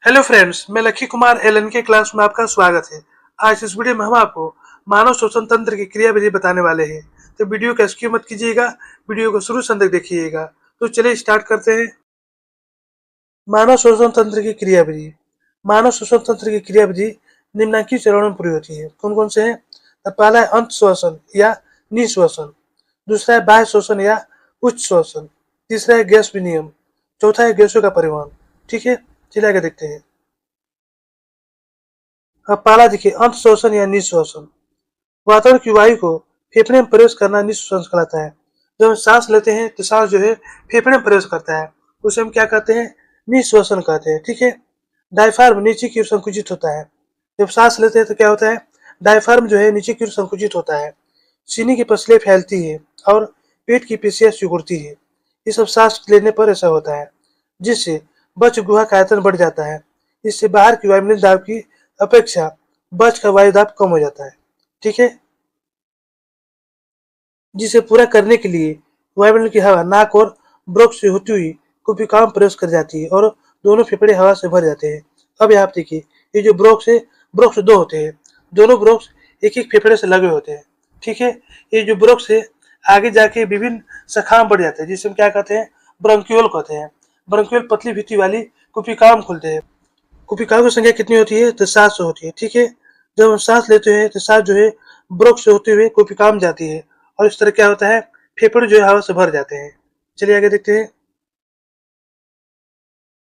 Hello friends, मैं लक्की Kumar LN के class में आपका स्वागत है। आज इस वीडियो में हम आपको मानव श्वसन तंत्र की क्रियाविधि बताने वाले हैं। तो वीडियो को स्किप मत कीजिएगा, वीडियो को शुरू से अंत तक देखिएगा। तो चलिए स्टार्ट करते हैं। मानव श्वसन तंत्र की क्रियाविधि। मानव श्वसन तंत्र की क्रियाविधि निम्नलिखित चरणों में पूरी होती है। कौन कौन से हैं? तो पहला है अंत श्वसन या निश्वसन, दूसरा है बाह्य श्वसन या उच्च श्वसन, तीसरा है गैस विनिमय, चौथा है गैसों का परिवहन। ठीक है, चलिए आगे देखते हैं। अब पहला देखिए, अंत श्वसन या निश्वसन। वातावरण की वायु को फेफड़े में प्रवेश करना निश्वसन कहलाता है। जब हम सांस लेते हैं तो सांस जो है फेफड़े में प्रवेश करता है, उसे हम क्या कहते हैं? निश्वसन कहते हैं। ठीक है। डायफ्राम नीचे की ओर संकुचित होता है। जब सांस लेते हैं तो क्या होता है? डायफ्राम जो है नीचे की ओर संकुचित होता है, सीने की पसलियां फैलती है और पेट की पेशियां सिकुड़ती है। ये सब सांस लेने पर ऐसा होता है, जिससे बच गुहा का आयतन बढ़ जाता है। इससे बाहर की वायुमंडलीय दाब की अपेक्षा बच का वायु दाब कम हो जाता है। ठीक है। जिसे पूरा करने के लिए वायुमंडल की हवा नाक और ब्रोंक्स से होती हुई कुपिकाओं में प्रवेश कर जाती है और दोनों फेफड़े हवा से भर जाते हैं। अब यहाँ देखिए, ये जो ब्रोंक्स है, ब्रोंक्स दो होते हैं, दोनों ब्रोंक्स एक एक फेफड़े से लगे होते हैं। ठीक है। ये जो ब्रोंक्स है आगे जाके विभिन्न शाखाओं में बढ़ जाते हैं, जिसे हम क्या कहते हैं? ब्रोंक्यूल कहते हैं। ब्रोंक्यूल पतली भित्ति वाली कुपिकाओं में खुलते हैं। कुपिकाओं की संख्या कितनी होती है? तो 700 होती है। ठीक है। जब हम सांस लेते हैं तो सांस जो है ब्रोंक्स से होते हुए कुपिकाओं में जाती है और इस तरह क्या होता है? फेफड़े जो है हवा से भर जाते हैं। चलिए आगे देखते हैं।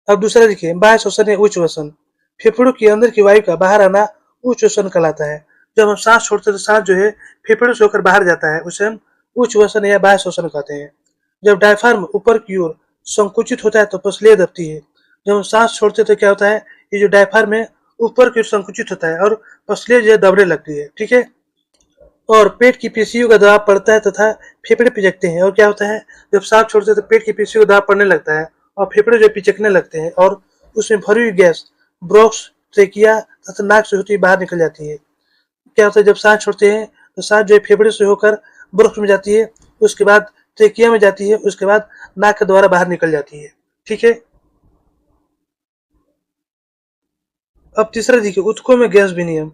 अब दूसरा देखिए, बाह्य श्वसन या उच्च श्वसन। फेफड़ों के अंदर की वायु का बाहर आना उच्च श्वसन कहलाता है। जब हम सांस छोड़ते हैं तो सांस जो है फेफड़ों से होकर बाहर जाता है, उसे हम उच्च श्वसन या बाह्य श्वसन कहते हैं। जब डायफ्राम ऊपर की ओर संकुचित होता है तो पसलियां दबती है। जब हम सांस छोड़ते हैं तो क्या होता है? ये जो डायफ्राम है ऊपर की ओर संकुचित होता है और पसलियां जो है दबने लगती है। ठीक है। और पेट की पेशियों का दबाव पड़ता है तथा फेफड़े पिचकते हैं। और क्या होता है? जब सांस छोड़ते हैं तो पेट की पेशियों का दबाव पड़ने लगता है और फेफड़े जो पिचकने लगते हैं और उसमें भरी हुई गैस ब्रोंक्स, ट्रेकिया तथा नाक से होती हुई बाहर निकल जाती है। क्या होता है? जब सांस छोड़ते हैं तो सांस जो है फेफड़े से होकर ब्रोंक्स में जाती है, उसके बाद ट्रेकिया में जाती है, उसके बाद नाक के द्वारा बाहर निकल जाती है। ठीक है। अब तीसरा देखिए, ऊतकों में गैस विनिमय।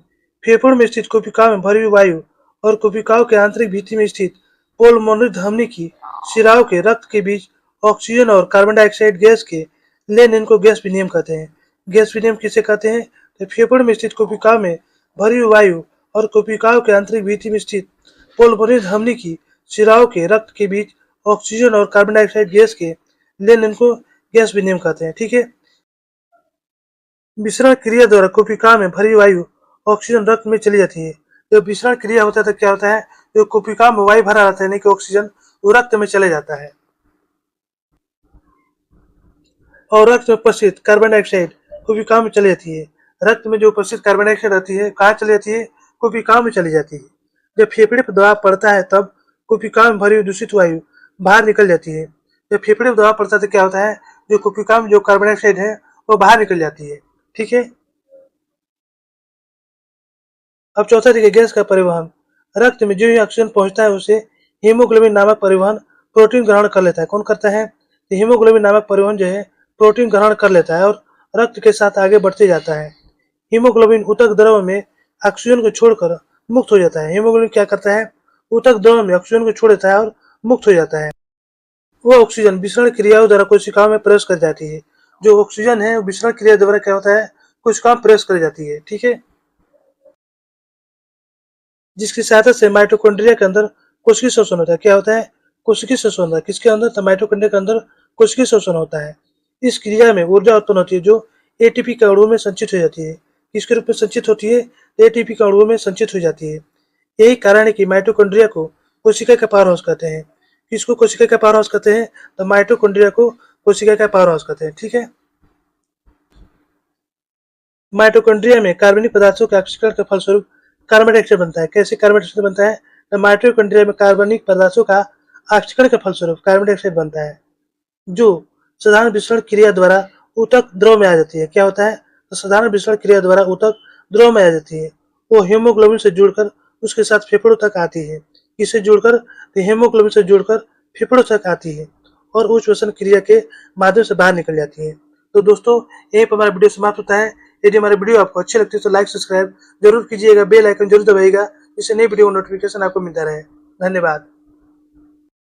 फेफड़ों में स्थित कोशिकाओं में भरी हुई वायु और कोशिकाओं के आंतरिक भित्ति में स्थित पोलमोनरी धमनी की शिराओं के रक्त के बीच ऑक्सीजन और कार्बन डाइऑक्साइड गैस के लेन को गैस विनिमय कहते हैं। गैस विनिमय किसे कहते हैं? तो फेफड़ों में स्थित कोशिकाओं में भरी हुई वायु और कोशिकाओं के आंतरिक भित्ति में स्थित पोलमोनरी धमनी की शिराओं के रक्त के बीच ऑक्सीजन और कार्बन डाइऑक्साइड गैस के लेन को गैस विनिमय कहते हैं। ठीक है। विसरण क्रिया द्वारा कोशिका में भरी वायु ऑक्सीजन रक्त में चली जाती है। जब विसरण क्रिया होता है तो क्या होता है? जो कोशिका में वायु भरा रहता है, यानी कि ऑक्सीजन, वो रक्त में चले जाता है और रक्त में उपस्थित कार्बन डाइऑक्साइड कोशिका में चली जाती है। रक्त में जो उपस्थित कार्बन डाइऑक्साइड रहती है कहाँ चली जाती है? कोशिका में चली जाती है। जब फेफड़े पर दबाव पड़ता है तब कोशिका में भरी हुई दूषित वायु बाहर निकल जाती है। जब फेफड़े पर दबाव पड़ता है तो क्या होता है? जो कोशिका में जो कार्बन डाइऑक्साइड है वो बाहर निकल जाती है। ठीक है। अब चौथा देखिए, गैस का परिवहन। रक्त में जो ही ऑक्सीजन पहुंचता है उसे हीमोग्लोबिन नामक परिवहन प्रोटीन ग्रहण कर लेता है। कौन करता है? तो हीमोग्लोबिन नामक परिवहन जो है प्रोटीन ग्रहण कर लेता है और रक्त के साथ आगे बढ़ते जाता है। हीमोग्लोबिन ऊतक द्रव में ऑक्सीजन को छोड़कर मुक्त हो जाता है। हीमोग्लोबिन क्या करता है? ऊतक द्रव में ऑक्सीजन को छोड़ देता है और मुक्त हो जाता है। वो ऑक्सीजन विसरण क्रियाओं द्वारा कोशिकाओं में प्रवेश कर जाती है। जो ऑक्सीजन है विसरण क्रिया द्वारा क्या होता है? कोशिकाओं में प्रवेश कर जाती है। ठीक है। जिसकी सहायता से माइटोकॉन्ड्रिया के अंदर कोशिकीय शोषण होता है। क्या होता है? कोशिकीय शोषण होता है। किसके अंदर? तो माइटोकॉन्ड्रिया के अंदर कोशिकीय शोषण होता है। इस क्रिया में ऊर्जा उत्पन्न होती है जो एटीपी के अणुओं में संचित हो जाती है। किसके रूप में संचित होती है? एटीपी के अणुओं में संचित हो जाती है। यही कारण है कि माइटोकॉन्ड्रिया को कोशिका का पावर हाउस कहते हैं। किसको कोशिका का पावर हाउस कहते हैं? तो माइटोकॉन्ड्रिया को कोशिका का पावर हाउस कहते हैं। ठीक है। माइटोकॉन्ड्रिया में कार्बनिक पदार्थों के ऑक्सीकरण के फलस्वरूप कार्बन डाइऑक्साइड बनता है। कैसे कार्बन डाइऑक्साइड बनता है? तो माइटोकॉन्ड्रिया में कार्बनिक पदार्थों का ऑक्सीकरण के फलस्वरूप कार्बन डाइऑक्साइड बनता है, जो साधारण विसरण क्रिया द्वारा ऊतक द्रव में आ जाती है। क्या होता है? तो साधारण विसरण क्रिया द्वारा ऊतक द्रव में आ जाती है। वो हीमोग्लोबिन से जुड़कर उसके साथ फेफड़ों तक आती है। इससे जुड़कर तो हीमोग्लोबिन से जुड़कर फेफड़ों तक आती है और उच्च श्वसन क्रिया के माध्यम से बाहर निकल जाती है। तो दोस्तों यहीं पर हमारा वीडियो समाप्त होता है। यदि हमारी वीडियो आपको अच्छी लगती है तो लाइक सब्सक्राइब जरूर कीजिएगा, बेल आइकन जरूर दबाइएगा, जिससे नई वीडियो नोटिफिकेशन आपको मिलता रहे। धन्यवाद।